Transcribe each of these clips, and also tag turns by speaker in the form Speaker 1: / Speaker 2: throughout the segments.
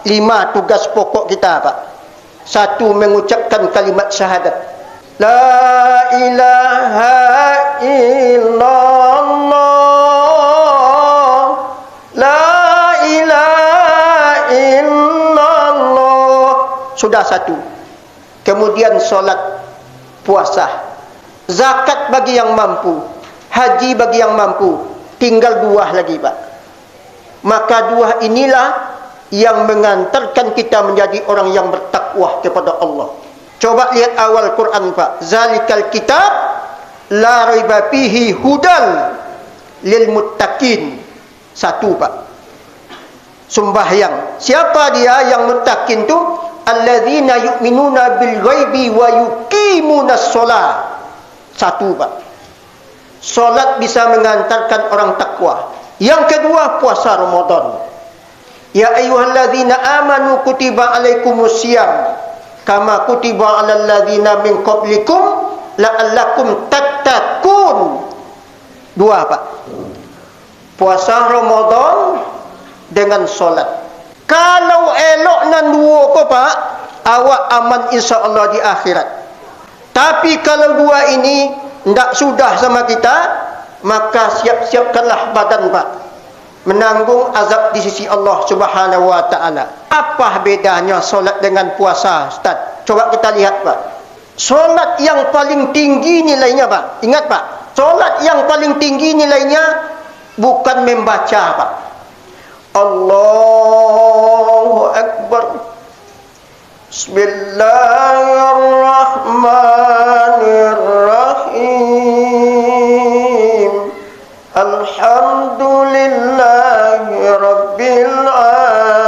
Speaker 1: 5 tugas pokok kita, Pak. 1, mengucapkan kalimat syahadat. La ilaha illallah. La ilaha illallah. Sudah 1. Kemudian solat, puasa, zakat bagi yang mampu, haji bagi yang mampu. Tinggal 2 lagi, Pak. Maka 2 inilah yang mengantarkan kita menjadi orang yang bertakwa kepada Allah. Coba lihat awal Quran, Pak. Zalikal kitab la raiba fihi hudal lil muttaqin. 1, Pak. Sembahyang. Siapa dia yang muttaqin tu? Alladzina yu'minuna bil ghaibi wa yuqimunas shalah. 1, Pak. Solat bisa mengantarkan orang takwa. Yang kedua, puasa Ramadan. Ya ayyuhalladzina amanu kutiba alaikumusiyam kama kutiba alal ladzina min qablikum la'allakum tattaqun. 2, Pak. Puasa Ramadan dengan solat. Kalau elok nan 2 ko, Pak, awak aman insya-Allah di akhirat. Tapi kalau 2 ini tidak sudah sama kita, maka siap-siapkanlah badan, Pak, menanggung azab di sisi Allah Subhanahu wa taala. Apa bedanya solat dengan puasa, Ustaz? Coba kita lihat, Pak. Solat yang paling tinggi nilainya, Pak. Ingat, Pak, solat yang paling tinggi nilainya bukan membaca, Pak. Allahu Akbar. Bismillahirrahmanirrahim. Alhamdulillahi Rabbil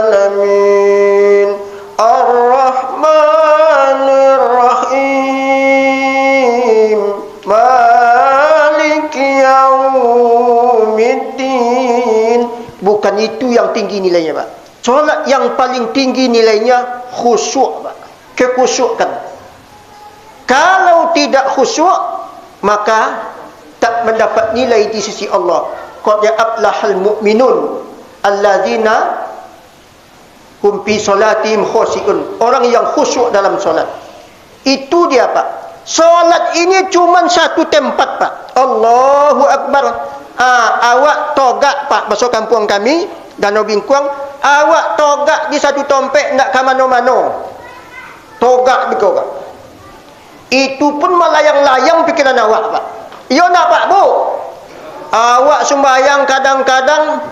Speaker 1: Alamin. Ar-Rahmanir-Rahim. Maliki Yaumiddin. Bukan itu yang tinggi nilainya, Pak. Solat yang paling tinggi nilainya khusyuk, Pak. Kekhusyukan. Kalau tidak khusyuk, maka tak mendapat nilai di sisi Allah. Qad aflahal mu'minun alladzina hum fi salatihim khushi'un. Orang yang khusyuk dalam solat. Itu dia, Pak. Solat ini cuma 1 tempat, Pak. Allahu Akbar. Awak togak, Pak, masuk kampung kami Danau Bingkuang, awak togak di 1 tompek nak ke mano-mano. Togak begitu, Pak. Itu pun melayang-layang pikiran awak, Pak. Ya nak, Pak, Bu? Awak sembahyang kadang-kadang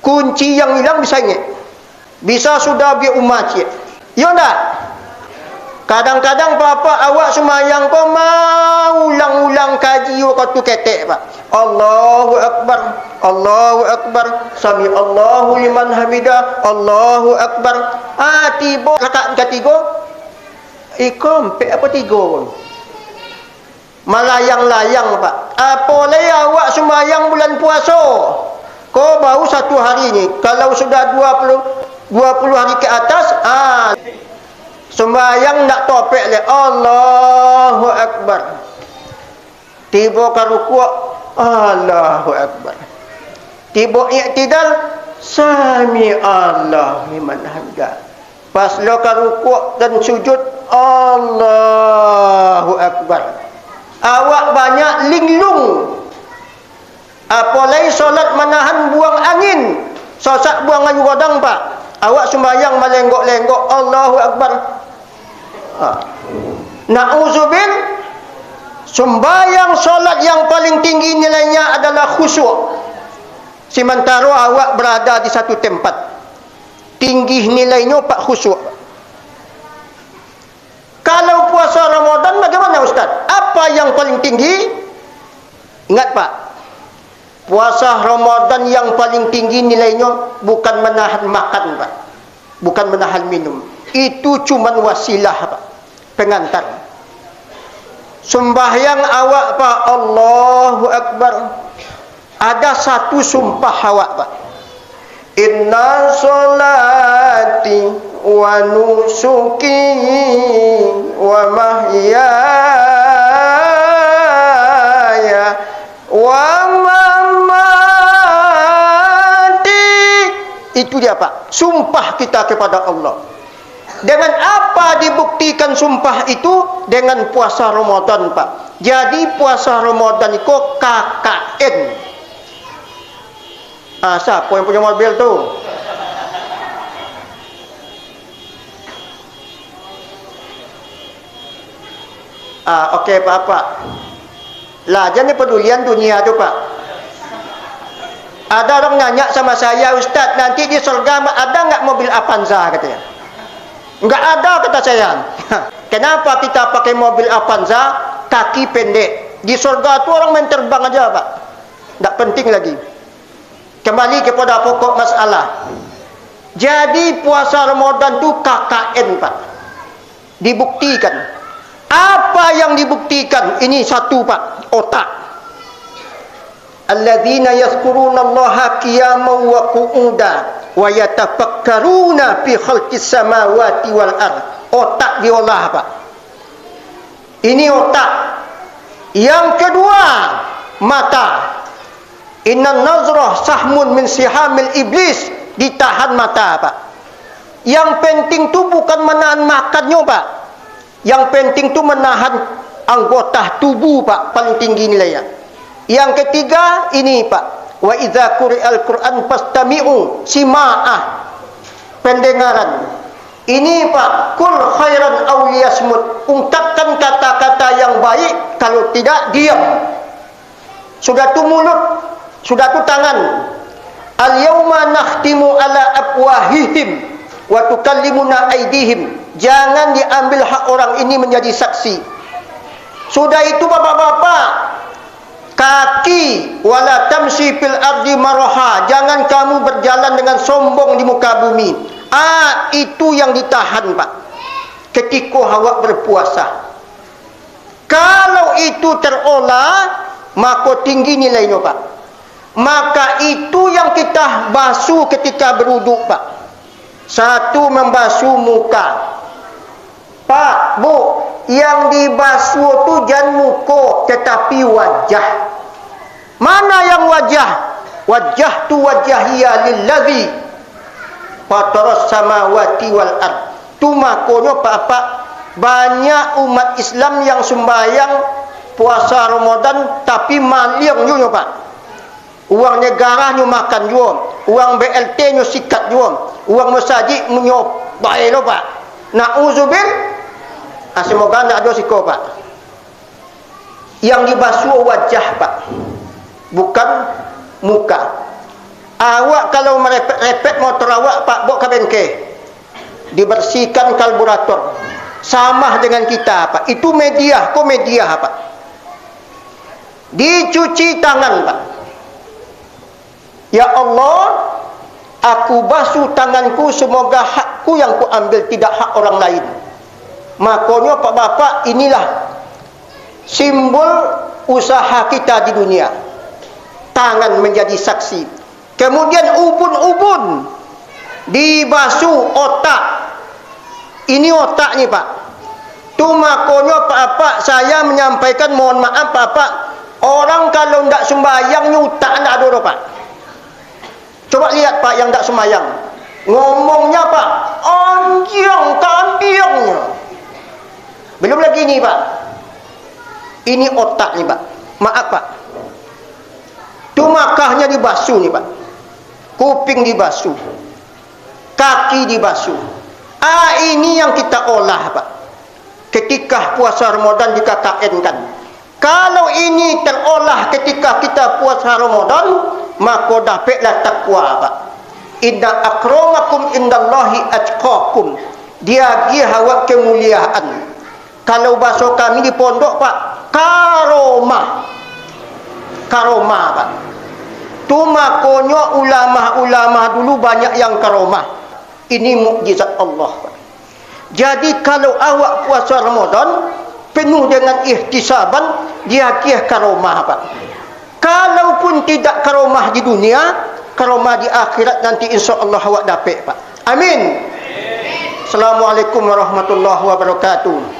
Speaker 1: kunci yang hilang bisa ingat. Bisa sudah biar umat cik. Ya nak? Kadang-kadang Bapak awak sembahyang kau mau ulang-ulang kaji waktu ketek, Pak. Allahu Akbar. Allahu Akbar. Sami Allahu liman hamidah. Allahu Akbar. Tiba rakaat ketiga. Ikom pe apa 3? Melayang-layang, Pak. Apalagi awak sembahyang bulan puasa. Kau baru 1 hari ni. Kalau sudah 20 hari ke atas, sembahyang nak topek le. Allahu Akbar. Tiba ke rukuk, Allahu Akbar. Tiba i'tidal, Sami Allah liman hamidah. Pas lo ke rukuk dan sujud, Allahu Akbar. Awak banyak linglung. Apalagi solat menahan buang angin. Sosak buang ayu godang, Pak. Awak sembahyang melenggok-lenggok, Allahu Akbar. Na'udzubil. Sembahyang solat yang paling tinggi nilainya adalah khusyuk. Sementara awak berada di 1 tempat. Tinggi nilainya, Pak, khusyuk. Kalau puasa Ramadan bagaimana, Ustaz? Apa yang paling tinggi? Ingat, Pak. Puasa Ramadan yang paling tinggi nilainya bukan menahan makan, Pak. Bukan menahan minum. Itu cuma wasilah, Pak. Pengantar. Sembahyang awak, Pak, Allahu Akbar. Ada 1 sumpah awak, Pak. Inna solati wa nusuki wa mahyaya wa mamati. Itu dia, Pak. sumpah kita kepada Allah. Dengan apa dibuktikan sumpah itu? Dengan puasa Ramadan, Pak. Jadi puasa Ramadan itu KKN. Siapa yang punya mobil tu? Okey Pak. Lah jangan pedulian dunia tu, Pak. Ada orang nanya sama saya, Ustaz, nanti di surga ada enggak mobil Avanza katanya. Enggak ada kata saya. Kenapa kita pakai mobil Avanza kaki pendek? Di surga tu orang main terbang aja, Pak. Enggak penting lagi. Kembali kepada pokok masalah. Jadi puasa Ramadan tu KKN, Pak. Dibuktikan. Apa yang dibuktikan? Ini satu, Pak, otak. Alladzina yazkurunallaha qiyaman wa qu'udan wa yatafakkaruna fi khalqis samawati wal ard. Otak diolah, Pak. Ini otak. Yang kedua, mata. Innan nazrah sahmun min sihamil iblis. Ditahan mata, Pak. Yang penting tu bukan menahan makannya, Pak. Yang penting tu menahan anggota tubuh, Pak, paling tinggi nilainya. Yang ketiga ini, Pak, wa idza quri'al Qur'an fastami'u, sima'ah, pendengaran. Ini, Pak, kul khairan aw liyasmut, ungkapkan kata-kata yang baik, kalau tidak diam. Sudah tu mulut, sudah tu tangan. Al yauma nakhtimu ala afwahihim wa tukallimuna aydihim. Jangan diambil hak orang ini menjadi saksi. Sudah itu bapak-bapak, kaki wala tamshi fil ardi maraha, jangan kamu berjalan dengan sombong di muka bumi. Itu yang ditahan, Pak, ketika awak berpuasa. Kalau itu terolah, maka tinggi nilainya, Pak. Maka itu yang kita basuh ketika berwuduk, Pak. Satu, membasuh muka. Pak, Bu, yang dibasuh tu jangan muka, tetapi wajah. Mana yang wajah? Wajah tu wajahiyya lillazi fataras samawati wal ard. Tu makanya, Pak, banyak umat Islam yang sembahyang puasa Ramadan tapi maling juga, Pak. Uang negara nyo makan juga, uang BLT nyo sikat juga, uang masjid nyo baik lo, Pak. Nauzubil. Semoga tidak ada siko, Pak. Yang dibasuh wajah, Pak, bukan muka. Awak kalau merepet motor awak, Pak, bawa ke bengkel, dibersihkan karburator, sama dengan kita, Pak. Itu media, komedia, Pak. Dicuci tangan, Pak. Ya Allah, aku basuh tanganku, semoga hakku yang ku ambil, tidak hak orang lain. Makanya, Pak Bapak, inilah simbol usaha kita di dunia. Tangan menjadi saksi. Kemudian ubun-ubun dibasuh otak. Ini otak ni, Pak. Tu makanya, Pak Bapak, saya menyampaikan, mohon maaf, Pak Bapak, orang kalau tidak sembahyang nyutak tidak ada, Pak. Coba lihat, Pak, yang tak semayang. Ngomongnya, Pak, anjing kambingnya. Belum lagi ni, Pak. Ini otak ni, Pak. Maaf, Pak. Tumakahnya dibasuh ni, Pak. Kuping dibasuh. Kaki dibasuh. Ini yang kita olah, Pak. Ketika puasa Ramadan dikatakan. Kalau ini terolah ketika kita puasa Ramadan, maka dapatlah takwa, Pak. Inna akramakum indallahi atqakum. Dia hawa kemuliaan. Kalau bahasa kami di pondok, Pak, karomah. Karomah, Pak. Tu makanya ulama-ulama dulu banyak yang karomah. Ini mukjizat Allah, Pak. Jadi kalau awak puasa Ramadan penuh dengan ihtisaban, dia kih karomah, Pak. Kalaupun tidak karomah di dunia, karomah di akhirat nanti insya-Allah awak dapat, Pak. Amin. Assalamualaikum warahmatullahi wabarakatuh.